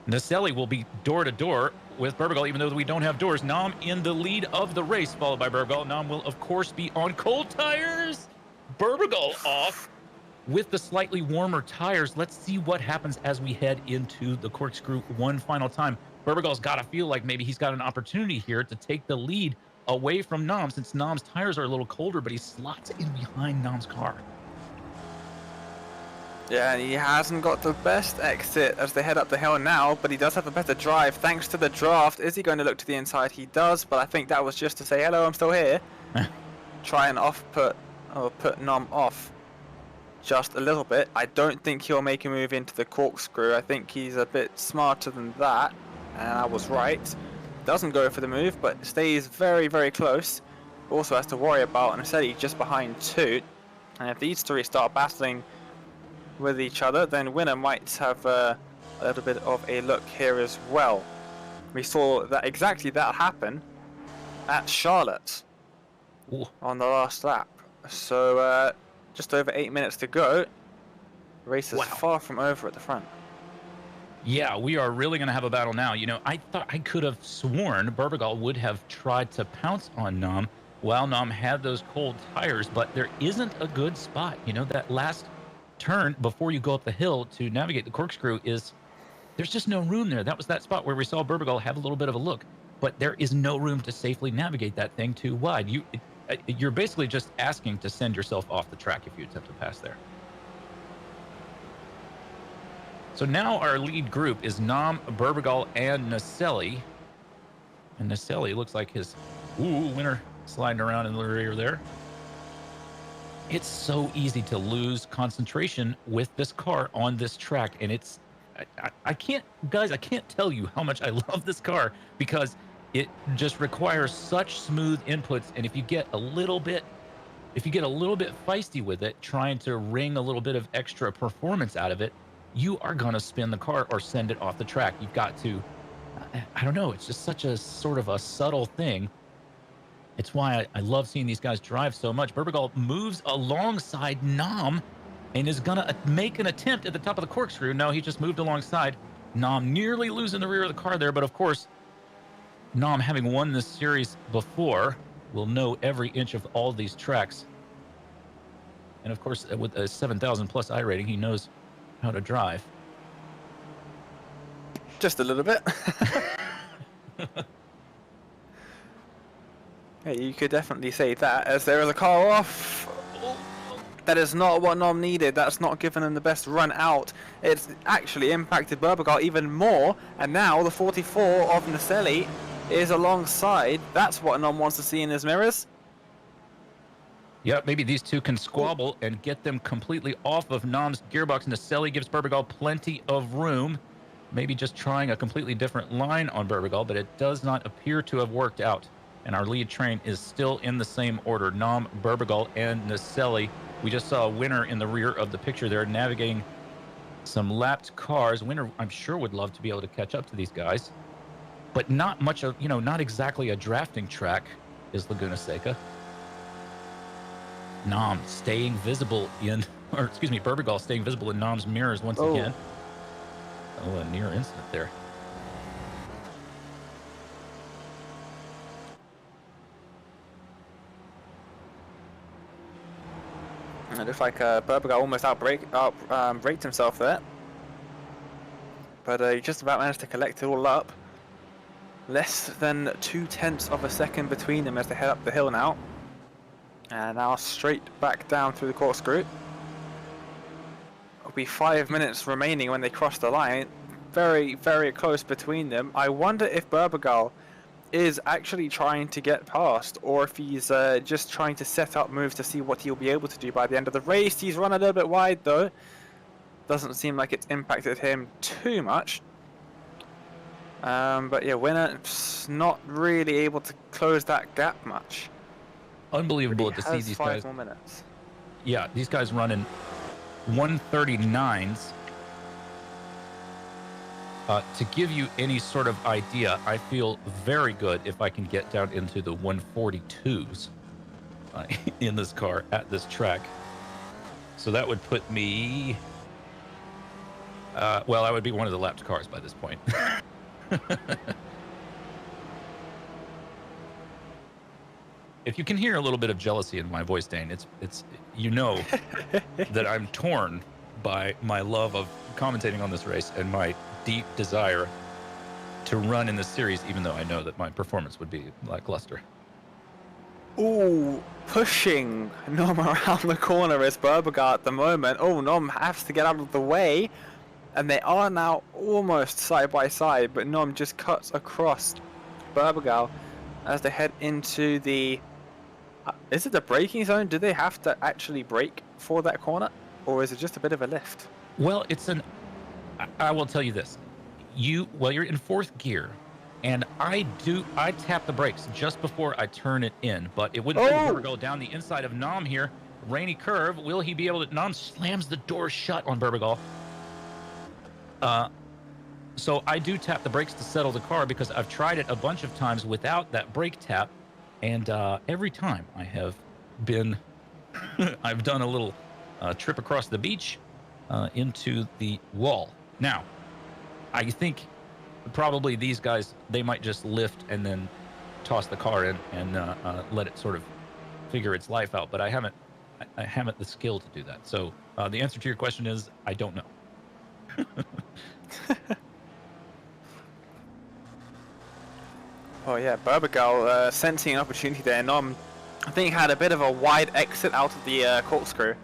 Naselli will be door to door with Berbagal, even though we don't have doors. Nam in the lead of the race, followed by Berbagal. Nam will, of course, be on cold tires. Berbagal off with the slightly warmer tires. Let's see what happens as we head into the corkscrew one final time. Berbagal's got to feel like maybe he's got an opportunity here to take the lead away from Nam, since Nam's tires are a little colder, but he slots in behind Nam's car. Yeah, and he hasn't got the best exit as they head up the hill now, but he does have a better drive thanks to the draft. Is he going to look to the inside? He does, but I think that was just to say, hello, I'm still here. Try and put Nam off just a little bit. I don't think he'll make a move into the corkscrew. I think he's a bit smarter than that, and I was right. doesn't go for the move, but stays very, very close. Also has to worry about Naseli just behind 2. And if these 3 start battling with each other, then Winner might have a little bit of a look here as well. We saw that exactly that happen at Charlotte on the last lap. So just over 8 minutes to go. Race is far from over at the front. Yeah, we are really going to have a battle now. You know, I thought I could have sworn Berbagal would have tried to pounce on Nam while Nam had those cold tires, but there isn't a good spot. You know, that last turn before you go up the hill to navigate the corkscrew there's just no room there. That was that spot where we saw Berbagal have a little bit of a look, but there is no room to safely navigate that thing too wide. You're basically just asking to send yourself off the track if you attempt to pass there. So now our lead group is Nam, Berbagal, and Naseli. And Naseli looks like his winner sliding around in the rear there. It's so easy to lose concentration with this car on this track, and I can't tell you how much I love this car, because it just requires such smooth inputs, and if you get a little bit feisty with it, trying to wring a little bit of extra performance out of it, you are going to spin the car or send it off the track. You've got to, I don't know, it's just such a sort of a subtle thing. It's why I love seeing these guys drive so much. Berbagal moves alongside Nam and is going to make an attempt at the top of the corkscrew. No, he just moved alongside. Nam nearly losing the rear of the car there, but of course, Nam, having won this series before, will know every inch of all these tracks. And of course, with a 7,000 plus I rating, he knows how to drive. Just a little bit. Yeah, you could definitely say that, as there is a car off. That is not what Nom needed. That's not given him the best run out. It's actually impacted Berbagal even more, and now the 44 of Naseli is alongside. That's what Nom wants to see in his mirrors. Yeah, maybe these two can squabble and get them completely off of Nam's gearbox. Naseli gives Berbagal plenty of room. Maybe just trying a completely different line on Berbagal, but it does not appear to have worked out. And our lead train is still in the same order. Nam, Berbagal, and Naseli. We just saw a Winner in the rear of the picture there, navigating some lapped cars. Winner, I'm sure, would love to be able to catch up to these guys, but not much of, not exactly a drafting track is Laguna Seca. Nam staying visible Berbagal staying visible in Nam's mirrors once again. Oh, a near incident there. It looks like Berbagal almost braked himself there. But he just about managed to collect it all up. Less than 0.2 of a second between them as they head up the hill now. And now straight back down through the corkscrew. It'll be 5 minutes remaining when they cross the line. Very, very close between them. I wonder if Berbagal is actually trying to get past, or if he's just trying to set up moves to see what he'll be able to do by the end of the race. He's run a little bit wide though. Doesn't seem like it's impacted him too much. But yeah, Winner's not really able to close that gap much. Unbelievable to see these guys. 5 more minutes. Yeah, these guys running 139s. To give you any sort of idea, I feel very good if I can get down into the 142s in this car at this track. So that would put me... well, I would be one of the lapped cars by this point. If you can hear a little bit of jealousy in my voice, Dane, it's that I'm torn by my love of commentating on this race and my deep desire to run in this series, even though I know that my performance would be lackluster. Ooh, pushing Nom around the corner is Berbagal at the moment. Oh, Nom has to get out of the way, and they are now almost side by side, but Nom just cuts across Berbagal as they head into the... is it the braking zone? Do they have to actually brake for that corner, or is it just a bit of a lift? Well, I will tell you this. You're in fourth gear, And I tap the brakes just before I turn it in, but it wouldn't let Burbergal down the inside of Nom here. Rainy curve. Will he be able to? Nom slams the door shut on Burbergal. So I do tap the brakes to settle the car because I've tried it a bunch of times without that brake tap. And every time I have been, I've done a little trip across the beach into the wall. Now, I think probably these guys, they might just lift and then toss the car in and let it sort of figure its life out. But I haven't the skill to do that. So the answer to your question is I don't know. Oh yeah, Burbergal sensing an opportunity there. Nom, I think, had a bit of a wide exit out of the corkscrew,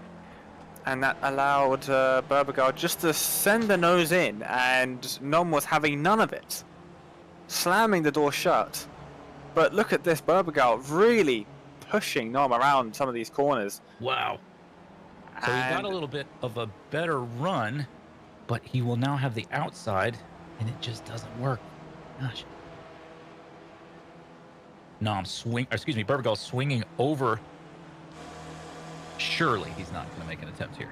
and that allowed Burbergal just to send the nose in, and Nom was having none of it, slamming the door shut. But look at this, Burbergal really pushing Nom around some of these corners. Wow. So he got a little bit of a better run, but he will now have the outside, and it just doesn't work. Gosh. Burbergal swinging over. Surely he's not going to make an attempt here.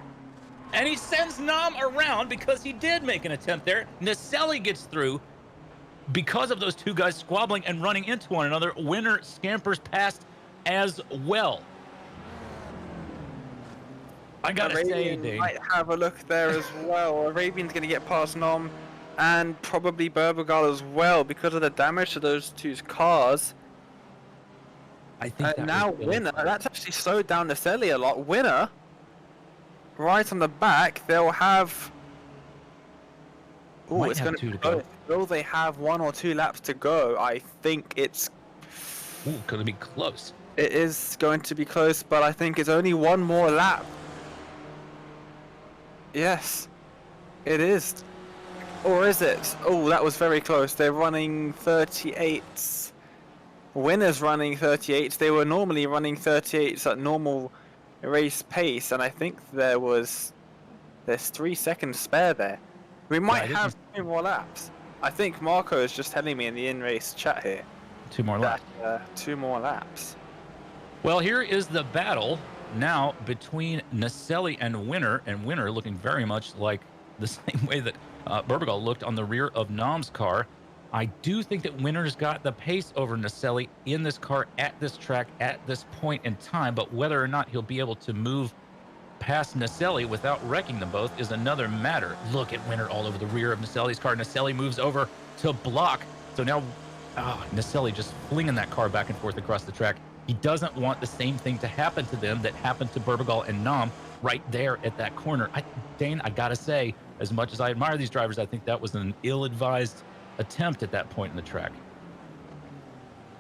And he sends Nom around because he did make an attempt there. Naselli gets through because of those two guys squabbling and running into one another. Winner scampers past as well. I gotta say, Dave, might have a look there as well. Arabian's going to get past Nom and probably Burbergal as well because of the damage to those two cars. I think now Winner, that's actually slowed down Naselli a lot. Winner, right on the back, they'll have... Oh, it's going to be close. Will they have 1 or 2 laps to go? I think it's... Ooh, going to be close. It is going to be close, but I think it's only 1 more lap. Yes, it is. Or is it? Oh, that was very close. They're running 38s. Winner's running 38s. They were normally running 38s at normal race pace, and I think there's 3 seconds spare there. We might have 2 more laps. I think Marco is just telling me in the in-race chat here. 2 more laps. 2 more laps. Well, here is the battle now between Naselli and Winner looking very much like the same way that Burbergal looked on the rear of Nom's car. I do think that Winner's got the pace over Naselli in this car at this track at this point in time, but whether or not he'll be able to move past Naselli without wrecking them both is another matter. Look at Winner all over the rear of Naselli's car. Naselli moves over to block. So now Naselli just flinging that car back and forth across the track. He doesn't want the same thing to happen to them that happened to Burbergal and Nom right there at that corner. Dane, I gotta say, as much as I admire these drivers, I think that was an ill-advised attempt at that point in the track.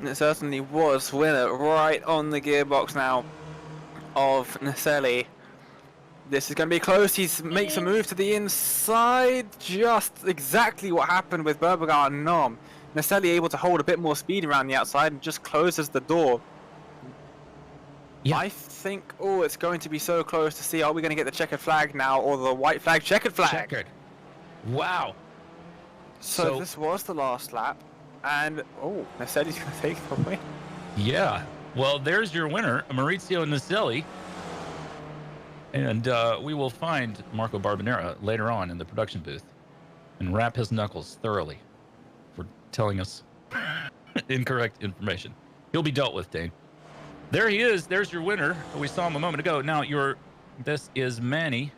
It certainly was. Winner right on the gearbox now of Naselli. This is going to be close. He makes a move to the inside. Just exactly what happened with Burbergal and Nom. Naselli able to hold a bit more speed around the outside and just closes the door. Yeah. I think, it's going to be so close to see, are we going to get the checkered flag now or the white flag? Checkered flag. Checkered. Wow. So this was the last lap, and Naselli's going to take the win. Yeah, well, there's your winner, Maurizio Naselli, and we will find Marco Barbanera later on in the production booth and wrap his knuckles thoroughly for telling us incorrect information. He'll be dealt with, Dane. There he is. There's your winner. We saw him a moment ago. Now this is Manny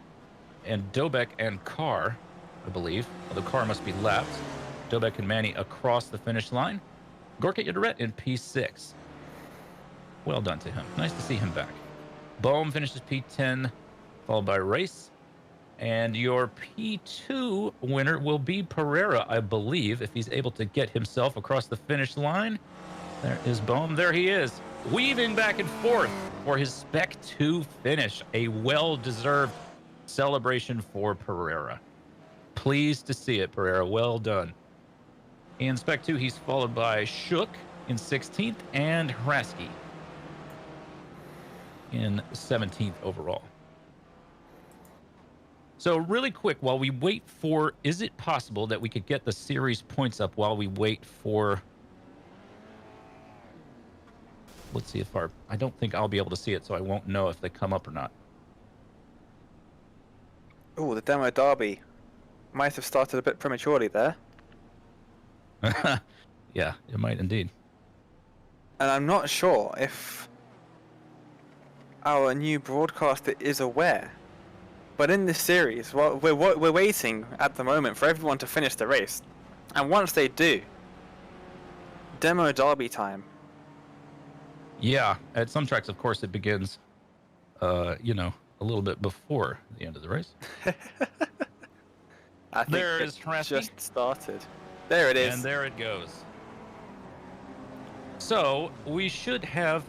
and Dobek and Carr, I believe. The car must be lapped. Dobek and Manny across the finish line. Gorka Yadoret in P6. Well done to him. Nice to see him back. Bohm finishes P10, followed by Race. And your P2 winner will be Pereira, I believe, if he's able to get himself across the finish line. There is Bohm. There he is, weaving back and forth for his Spec 2 finish. A well-deserved celebration for Pereira. Pleased to see it, Pereira. Well done. In Spec 2, he's followed by Shook in 16th and Hrasky in 17th overall. So really quick, while we wait for, is it possible that we could get the series points up while we wait for, let's see if I don't think I'll be able to see it, so I won't know if they come up or not. Oh, the demo derby might have started a bit prematurely there. Yeah, it might indeed. And I'm not sure if our new broadcaster is aware. But in this series, well, we're waiting at the moment for everyone to finish the race. And once they do, demo derby time. Yeah, at some tracks, of course, it begins, you know, a little bit before the end of the race. I think There it is Trasky. just started. There it is. And there it goes. So we should have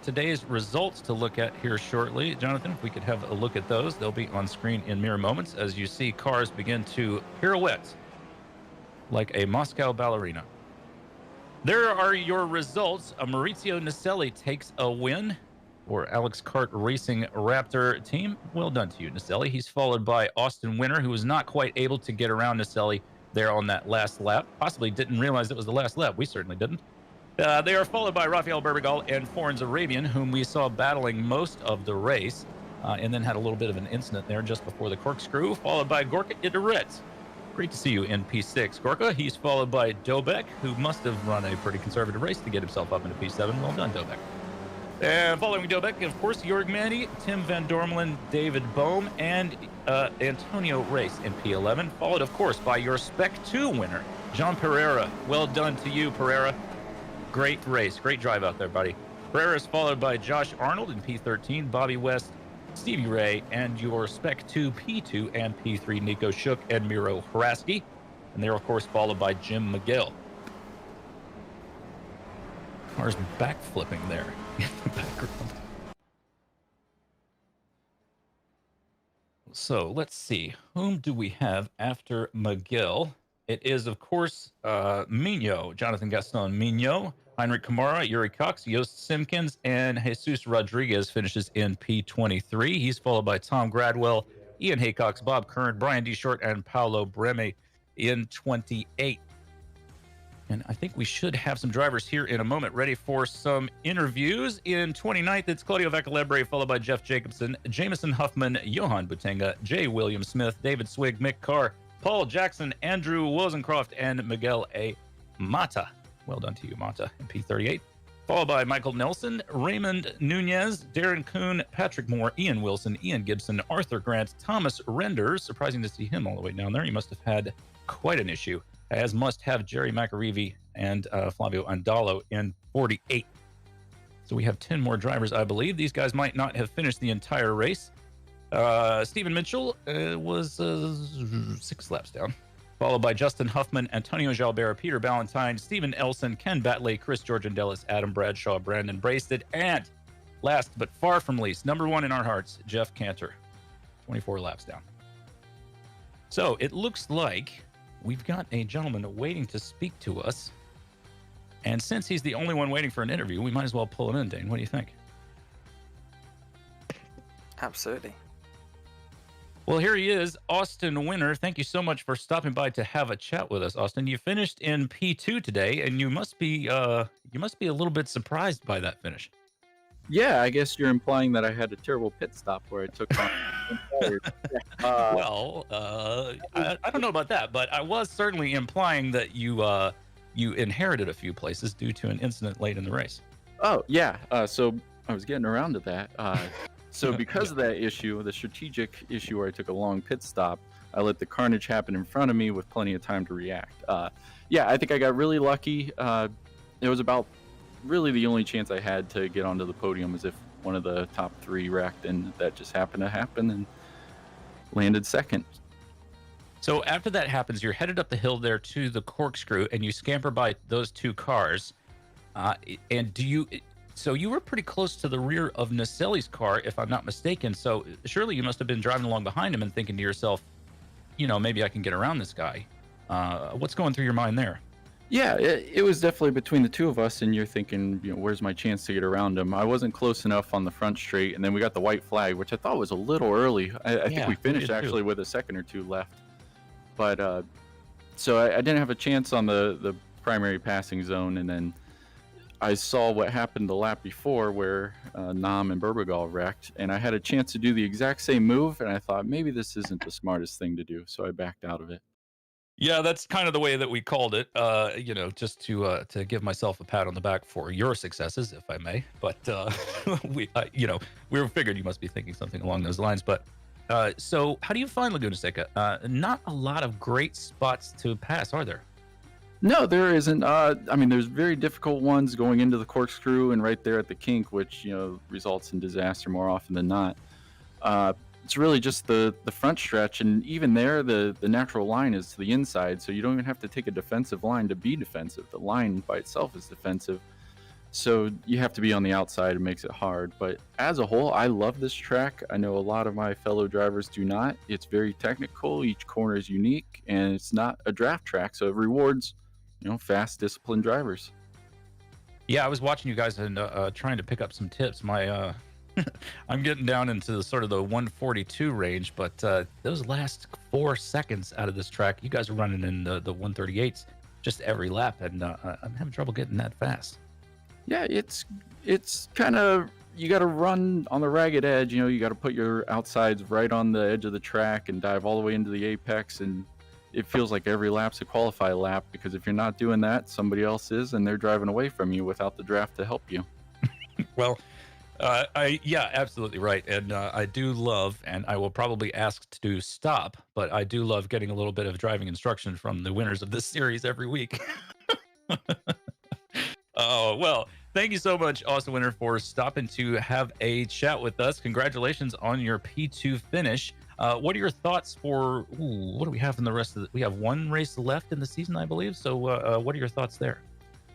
today's results to look at here shortly. Jonathan, if we could have a look at those, they'll be on screen in mere moments as you see cars begin to pirouette like a Moscow ballerina. There are your results. Maurizio Naselli takes a win for Alex Kart Racing Raptor team. Well done to you, Naselli. He's followed by Austin Winter, who was not quite able to get around Naselli there on that last lap. Possibly didn't realize it was the last lap. We certainly didn't. They are followed by Rafael Berbigal and Forens Arabian, whom we saw battling most of the race, and then had a little bit of an incident there just before the corkscrew, followed by Gorka Idaret. Great to see you in P6, Gorka. He's followed by Dobek, who must have run a pretty conservative race to get himself up into P7. Well done, Dobek. And following Dobek, of course, Jorg Manny, Tim Van Dormelen, David Bohm, and Antonio Race in P11, followed, of course, by your Spec 2 winner, Jean Pereira. Well done to you, Pereira. Great race. Great drive out there, buddy. Pereira is followed by Josh Arnold in P13, Bobby West, Stevie Ray, and your Spec 2 P2 and P3, Nico Shook and Miro Hraski. And they're, of course, followed by Jim McGill. Cars backflipping there in the background. So let's see. Whom do we have after McGill? It is, of course, Mino, Jonathan Gaston Mino, Heinrich Kamara, Yuri Cox, Yost Simpkins, and Jesus Rodriguez finishes in P23. He's followed by Tom Gradwell, Ian Haycox, Bob Kern, Brian D. Short, and Paolo Breme in 28. And I think we should have some drivers here in a moment ready for some interviews. In 29th, it's Claudio Vacalebre, followed by Jeff Jacobson, Jameson Huffman, Johan Butenga, Jay William Smith, David Swig, Mick Carr, Paul Jackson, Andrew Wozencroft, and Miguel A. Mata. Well done to you, Mata, in P38. Followed by Michael Nelson, Raymond Nunez, Darren Kuhn, Patrick Moore, Ian Wilson, Ian Gibson, Arthur Grant, Thomas Renders. Surprising to see him all the way down there. He must have had quite an issue, as must have Jerry McAreevy and Flavio Andalo in 48. So we have 10 more drivers, I believe. These guys might not have finished the entire race. Stephen Mitchell was 6 laps down, followed by Justin Huffman, Antonio Jalbert, Peter Ballantyne, Stephen Elson, Ken Batley, Chris Georgiandellis, Adam Bradshaw, Brandon Brasted, and last but far from least, number one in our hearts, Jeff Cantor, 24 laps down. So it looks like we've got a gentleman waiting to speak to us, and since he's the only one waiting for an interview, we might as well pull it in, Dane. What do you think? Absolutely. Well, here he is, Austin Winter. Thank you so much for stopping by to have a chat with us, Austin. You finished in P2 today, and you must be a little bit surprised by that finish. Yeah, I guess you're implying that I had a terrible pit stop where I took my Well, I don't know about that, but I was certainly implying that you inherited a few places due to an incident late in the race. Oh, yeah. So I was getting around to that. So because of that issue, the strategic issue where I took a long pit stop, I let the carnage happen in front of me with plenty of time to react. Yeah, I think I got really lucky. It was about really the only chance I had to get onto the podium as if one of the top 3 wrecked, and that just happened to happen and landed second. So after that happens, you're headed up the hill there to the corkscrew, and you scamper by those 2 cars. And so you were pretty close to the rear of Naselli's car, if I'm not mistaken. So surely you must have been driving along behind him and thinking to yourself, maybe I can get around this guy. What's going through your mind there? Yeah, it was definitely between the two of us, and you're thinking, where's my chance to get around him? I wasn't close enough on the front straight, and then we got the white flag, which I thought was a little early. I think we finished actually with a second or two left. But so I didn't have a chance on the primary passing zone, and then I saw what happened the lap before where Nam and Berbagal wrecked, and I had a chance to do the exact same move, and I thought maybe this isn't the smartest thing to do, so I backed out of it. Yeah, that's kind of the way that we called it. Just to give myself a pat on the back for your successes, if I may. But we figured you must be thinking something along those lines. But so how do you find Laguna Seca? Not a lot of great spots to pass, are there? No, there isn't. There's very difficult ones going into the corkscrew and right there at the kink, which results in disaster more often than not. It's really just the front stretch, and even there, the natural line is to the inside, so you don't even have to take a defensive line to be defensive. The line by itself is defensive, so you have to be on the outside. It makes it hard. But as a whole, I love this track. I know a lot of my fellow drivers do not. It's very technical. Each corner is unique, and it's not a draft track, so it rewards fast, disciplined drivers. Yeah, I was watching you guys and trying to pick up some tips. My I'm getting down into the sort of the 142 range, but those last 4 seconds out of this track, you guys are running in the 138s just every lap, and I'm having trouble getting that fast. Yeah, it's kind of, you got to run on the ragged edge. You got to put your outsides right on the edge of the track and dive all the way into the apex, and it feels like every lap's a qualify lap, because if you're not doing that, somebody else is, and they're driving away from you without the draft to help you. Well, absolutely right. And I do love, and I will probably ask to stop, but I do love getting a little bit of driving instruction from the winners of this series every week. Oh, well, thank you so much, Austin Winner, for stopping to have a chat with us. Congratulations on your P2 finish. What are your thoughts for, what do we have in the rest of we have one race left in the season, I believe. So what are your thoughts there?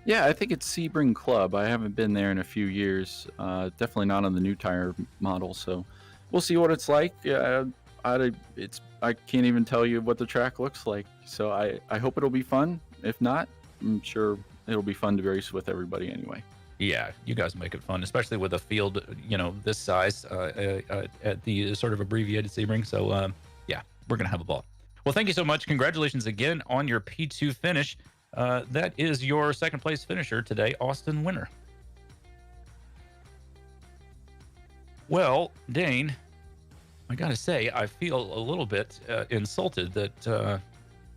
Yeah, I think it's Sebring Club. I haven't been there in a few years. Definitely not on the new tire model. So we'll see what it's like. I can't even tell you what the track looks like. So I hope it'll be fun. If not, I'm sure it'll be fun to race with everybody anyway. Yeah, you guys make it fun, especially with a field, this size at the sort of abbreviated Sebring. So yeah, we're going to have a ball. Well, thank you so much. Congratulations again on your P2 finish. That is your second place finisher today, Austin Winner. Well, Dane, I gotta say, I feel a little bit insulted that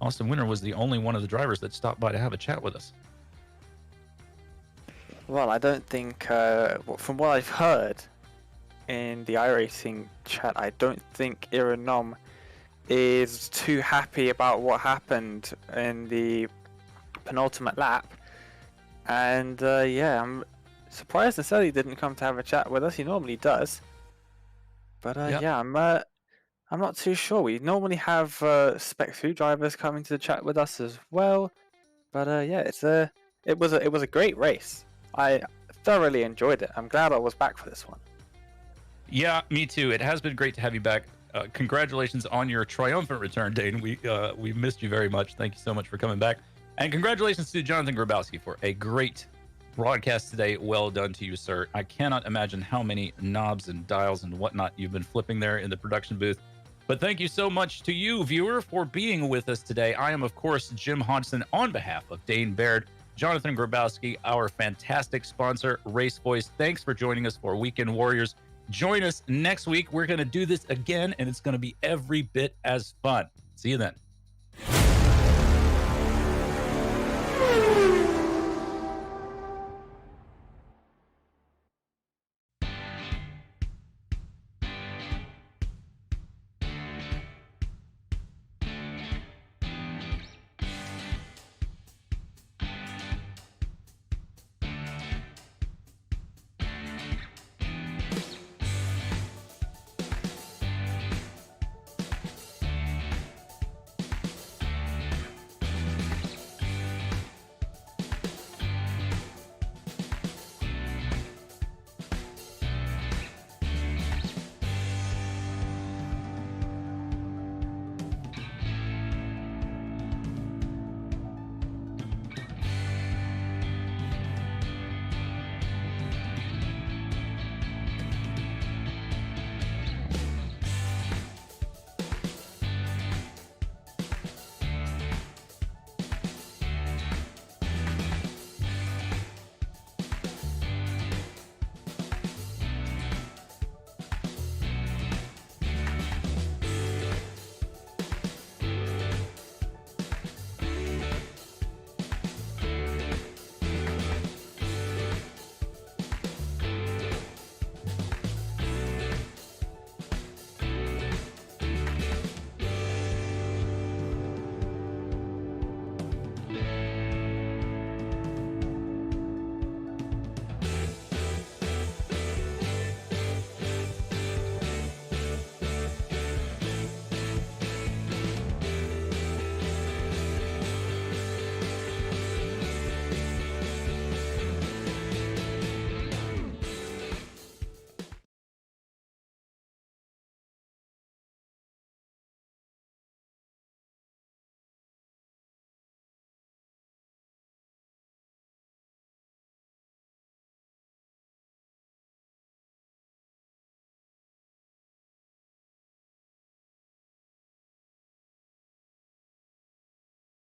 Austin Winner was the only one of the drivers that stopped by to have a chat with us. Well, I don't think, from what I've heard in the iRacing chat, I don't think Iranom is too happy about what happened in the penultimate lap, and yeah, I'm surprised and sad he didn't come to have a chat with us. He normally does, but yep. Yeah, I'm not too sure. We normally have Spec 3 drivers coming to the chat with us as well, but yeah, it was a great race. I thoroughly enjoyed it. I'm glad I was back for this one. Yeah, me too. It has been great to have you back. Congratulations on your triumphant return, Dane. We missed you very much. Thank you so much for coming back. And congratulations to Jonathan Grabowski for a great broadcast today. Well done to you, sir. I cannot imagine how many knobs and dials and whatnot you've been flipping there in the production booth. But thank you so much to you, viewer, for being with us today. I am, of course, Jim Hodgson on behalf of Dane Baird, Jonathan Grabowski, our fantastic sponsor, RaceVoice. Thanks for joining us for Weekend Warriors. Join us next week. We're going to do this again, and it's going to be every bit as fun. See you then.